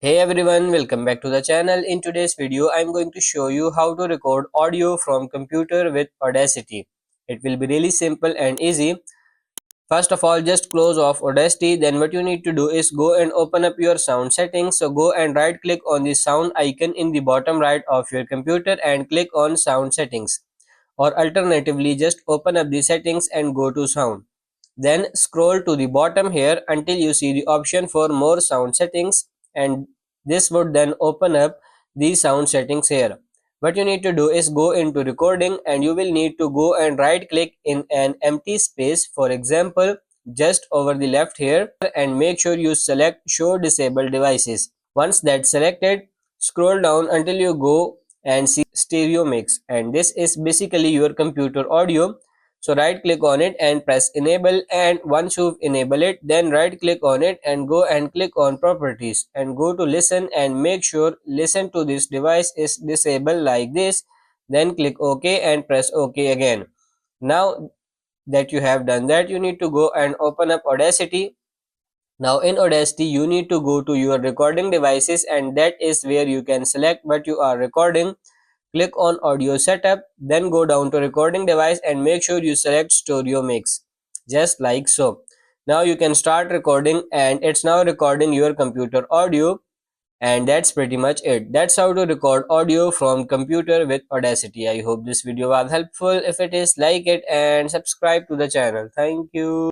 Hey everyone, welcome back to the channel. In today's video, I'm going to show you how to record audio from computer with Audacity. It will be really simple and easy. First of all, just close off Audacity. Then what you need to do is go and open up your sound settings. So go and right click on the sound icon in the bottom right of your computer and click on sound settings. Or alternatively, just open up the settings and go to sound. Then scroll to the bottom here until you see the option for more sound settings, and this would then open up the sound settings here. What you need to do is go into recording and you will need to go and right click in an empty space, for example just over the left here, and make sure you select show disabled devices. Once that's selected, scroll down until you go and see stereo mix, and this is basically your computer audio. So right click on it and press enable, and once you've enabled it, then right click on it and go and click on properties and go to listen and make sure listen to this device is disabled like this. Then click OK and press OK again. Now that you have done that, you need to go and open up Audacity. Now in Audacity, you need to go to your recording devices, and that is where you can select what you are recording. Click on audio setup, then go down to recording device and make sure you select stereo mix, just like so. Now you can start recording, and it's now recording your computer audio, and that's pretty much it. That's how to record audio from computer with Audacity. I hope this video was helpful. If it is, like it and subscribe to the channel. Thank you.